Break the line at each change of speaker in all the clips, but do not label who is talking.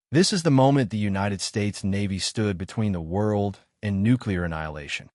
This is the moment the United States Navy stood between the world and nuclear annihilation.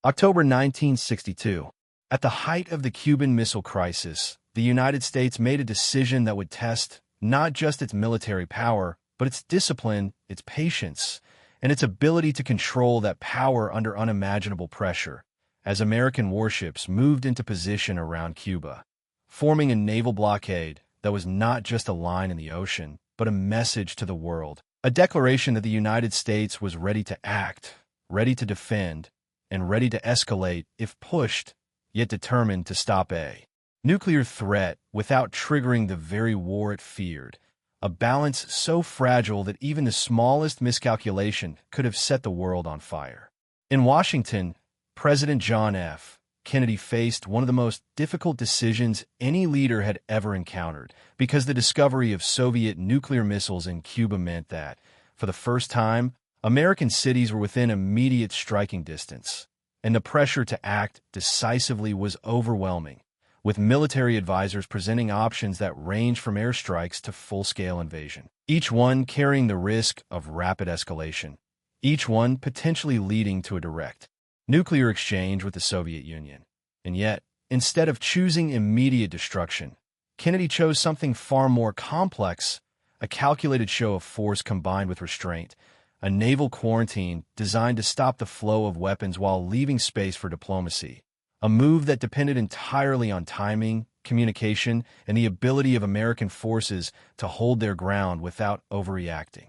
October 1962. At the height of the Cuban Missile Crisis, the United States made a decision that would test not just its military power, but its discipline, its patience, and its ability to control that power under unimaginable pressure, as American warships moved into position around Cuba, forming a naval blockade that was not just a line in the ocean, but a message to the world, a declaration that the United States was ready to act, ready to defend, and ready to escalate if pushed, yet determined to stop a nuclear threat without triggering the very war it feared, a balance so fragile that even the smallest miscalculation could have set the world on fire. In Washington, President John F. Kennedy faced one of the most difficult decisions any leader had ever encountered, because the discovery of Soviet nuclear missiles in Cuba meant that, for the first time, American cities were within immediate striking distance, and the pressure to act decisively was overwhelming, with military advisors presenting options that ranged from airstrikes to full-scale invasion, each one carrying the risk of rapid escalation, each one potentially leading to a direct nuclear exchange with the Soviet Union. And yet, instead of choosing immediate destruction, Kennedy chose something far more complex, a calculated show of force combined with restraint, a naval quarantine designed to stop the flow of weapons while leaving space for diplomacy, a move that depended entirely on timing, communication, and the ability of American forces to hold their ground without overreacting.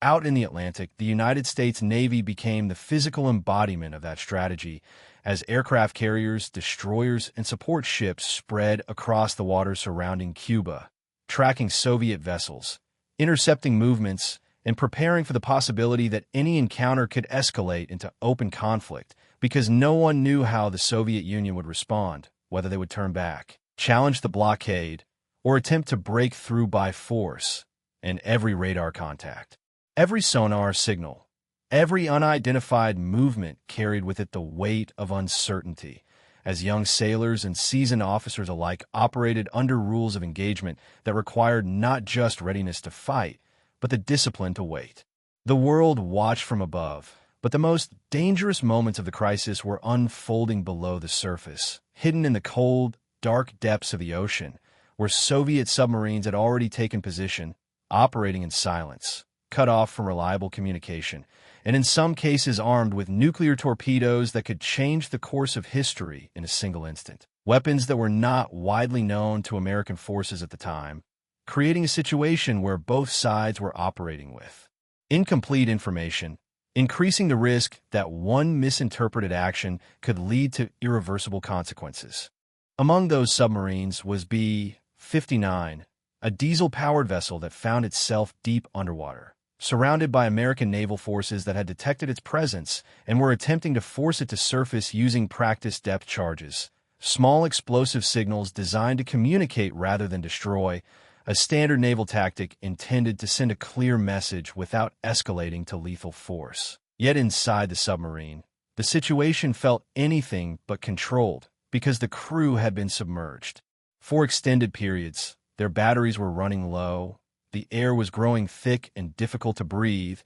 Out in the Atlantic, the United States Navy became the physical embodiment of that strategy, as aircraft carriers, destroyers, and support ships spread across the waters surrounding Cuba, tracking Soviet vessels, intercepting movements, and preparing for the possibility that any encounter could escalate into open conflict, because no one knew how the Soviet Union would respond, whether they would turn back, challenge the blockade, or attempt to break through by force. And every radar contact, every sonar signal, every unidentified movement carried with it the weight of uncertainty, as young sailors and seasoned officers alike operated under rules of engagement that required not just readiness to fight, but the discipline to wait. The world watched from above, but the most dangerous moments of the crisis were unfolding below the surface, hidden in the cold, dark depths of the ocean, where Soviet submarines had already taken position, operating in silence, cut off from reliable communication, and in some cases armed with nuclear torpedoes that could change the course of history in a single instant. Weapons that were not widely known to American forces at the time, creating a situation where both sides were operating with incomplete information, increasing the risk that one misinterpreted action could lead to irreversible consequences. Among those submarines was B-59, a diesel-powered vessel that found itself deep underwater, surrounded by American naval forces that had detected its presence and were attempting to force it to surface using practiced depth charges, small explosive signals designed to communicate rather than destroy, a standard naval tactic intended to send a clear message without escalating to lethal force. Yet inside the submarine, the situation felt anything but controlled because the crew had been submerged. For extended periods, their batteries were running low, the air was growing thick and difficult to breathe,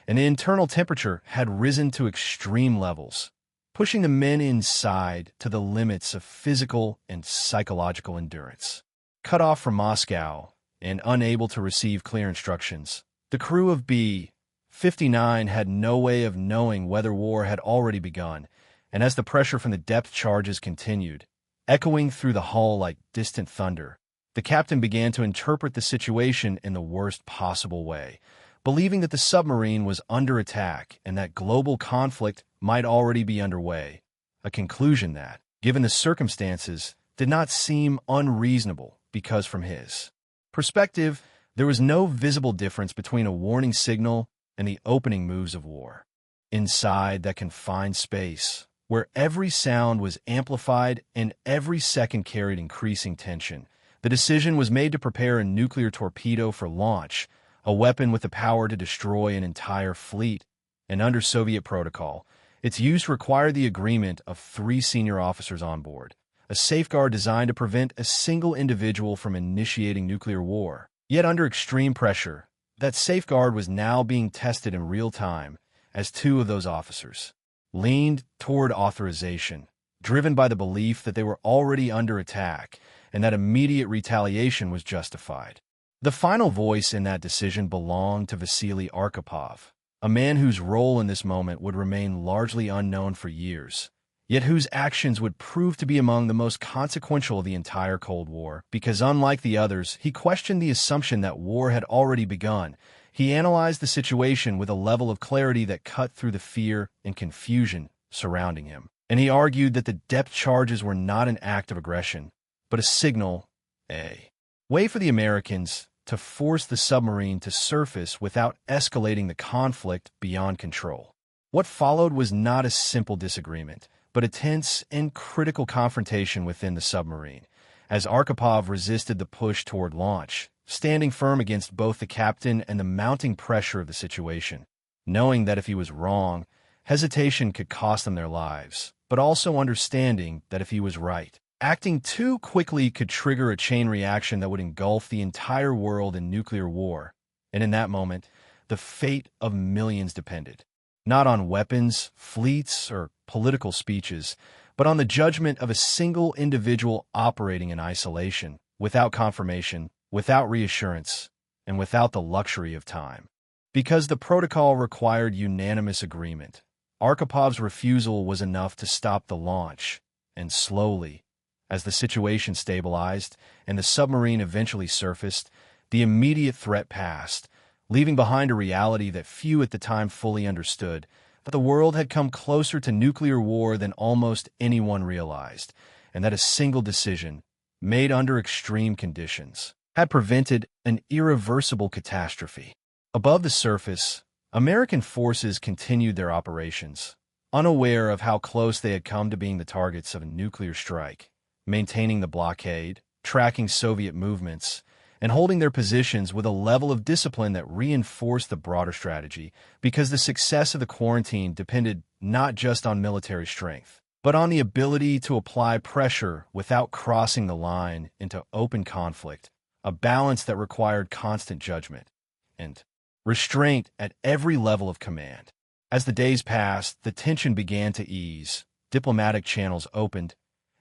and the internal temperature had risen to extreme levels, pushing the men inside to the limits of physical and psychological endurance. Cut off from Moscow and unable to receive clear instructions, the crew of B-59 had no way of knowing whether war had already begun, and as the pressure from the depth charges continued, echoing through the hull like distant thunder, the captain began to interpret the situation in the worst possible way, believing that the submarine was under attack and that global conflict might already be underway, a conclusion that, given the circumstances, did not seem unreasonable. Because from his perspective, there was no visible difference between a warning signal and the opening moves of war. Inside that confined space, where every sound was amplified and every second carried increasing tension, the decision was made to prepare a nuclear torpedo for launch, a weapon with the power to destroy an entire fleet, and under Soviet protocol, its use required the agreement of 3 senior officers on board, a safeguard designed to prevent a single individual from initiating nuclear war. Yet under extreme pressure, That safeguard was now being tested in real time as two of those officers leaned toward authorization, driven by the belief that they were already under attack and that immediate retaliation was justified. The final voice in that decision belonged to Vasily Arkhipov, a man whose role in this moment would remain largely unknown for years, yet whose actions would prove to be among the most consequential of the entire Cold War, because unlike the others, he questioned the assumption that war had already begun. He analyzed the situation with a level of clarity that cut through the fear and confusion surrounding him. And he argued that the depth charges were not an act of aggression, but a signal, a way for the Americans to force the submarine to surface without escalating the conflict beyond control. What followed was not a simple disagreement, but a tense and critical confrontation within the submarine, as Arkhipov resisted the push toward launch, standing firm against both the captain and the mounting pressure of the situation, knowing that if he was wrong, hesitation could cost them their lives, but also understanding that if he was right, acting too quickly could trigger a chain reaction that would engulf the entire world in nuclear war. And in that moment, the fate of millions depended, not on weapons, fleets, or political speeches, but on the judgment of a single individual operating in isolation, without confirmation, without reassurance, and without the luxury of time. Because the protocol required unanimous agreement, Archipov's refusal was enough to stop the launch, and slowly, as the situation stabilized and the submarine eventually surfaced, the immediate threat passed, leaving behind a reality that few at the time fully understood, that the world had come closer to nuclear war than almost anyone realized, and that a single decision, made under extreme conditions, had prevented an irreversible catastrophe. Above the surface, American forces continued their operations, unaware of how close they had come to being the targets of a nuclear strike, maintaining the blockade, tracking Soviet movements, and holding their positions with a level of discipline that reinforced the broader strategy, because the success of the quarantine depended not just on military strength, but on the ability to apply pressure without crossing the line into open conflict, a balance that required constant judgment and restraint at every level of command. As the days passed, the tension began to ease, diplomatic channels opened,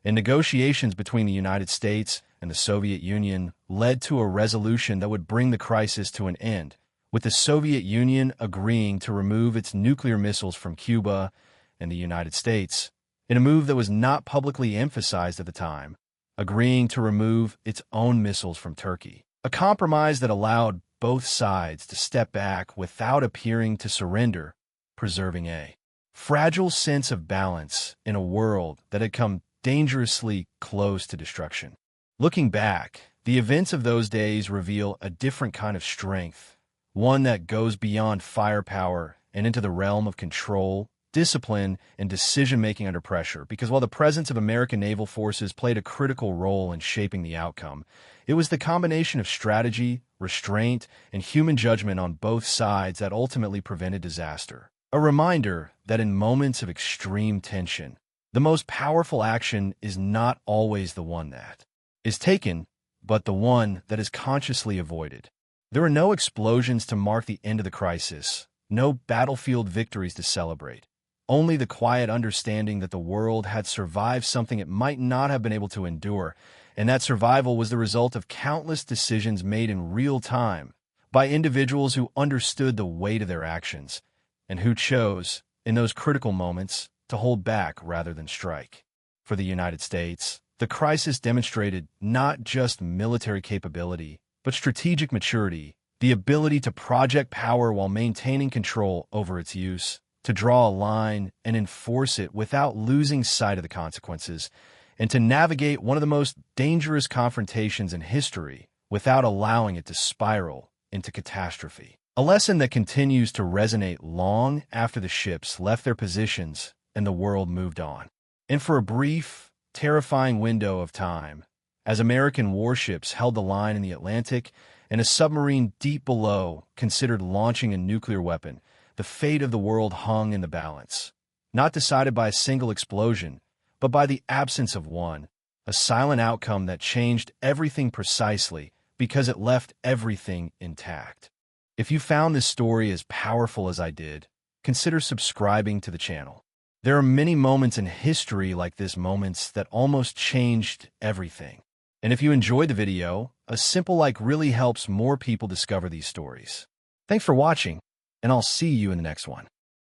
and negotiations between the United States and the Soviet Union led to a resolution that would bring the crisis to an end, with the Soviet Union agreeing to remove its nuclear missiles from Cuba and the United States, in a move that was not publicly emphasized at the time, agreeing to remove its own missiles from Turkey, a compromise that allowed both sides to step back without appearing to surrender, preserving a fragile sense of balance in a world that had come dangerously close to destruction. Looking back, the events of those days reveal a different kind of strength, one that goes beyond firepower and into the realm of control, discipline, and decision-making under pressure, because while the presence of American naval forces played a critical role in shaping the outcome, it was the combination of strategy, restraint, and human judgment on both sides that ultimately prevented disaster. A reminder that in moments of extreme tension, the most powerful action is not always the one that is taken, but the one that is consciously avoided. There were no explosions to mark the end of the crisis, no battlefield victories to celebrate, only the quiet understanding that the world had survived something it might not have been able to endure, and that survival was the result of countless decisions made in real time by individuals who understood the weight of their actions and who chose, in those critical moments, to hold back rather than strike. For the United States, the crisis demonstrated not just military capability, but strategic maturity, the ability to project power while maintaining control over its use, to draw a line and enforce it without losing sight of the consequences, and to navigate one of the most dangerous confrontations in history without allowing it to spiral into catastrophe. A lesson that continues to resonate long after the ships left their positions and the world moved on. And for a brief, terrifying window of time, as American warships held the line in the Atlantic and a submarine deep below considered launching a nuclear weapon, the fate of the world hung in the balance, not decided by a single explosion, but by the absence of one, a silent outcome that changed everything precisely because it left everything intact. If you found this story as powerful as I did, consider subscribing to the channel. There are many moments in history like this, moments that almost changed everything. And if you enjoyed the video, a simple like really helps more people discover these stories. Thanks for watching, and I'll see you in the next one.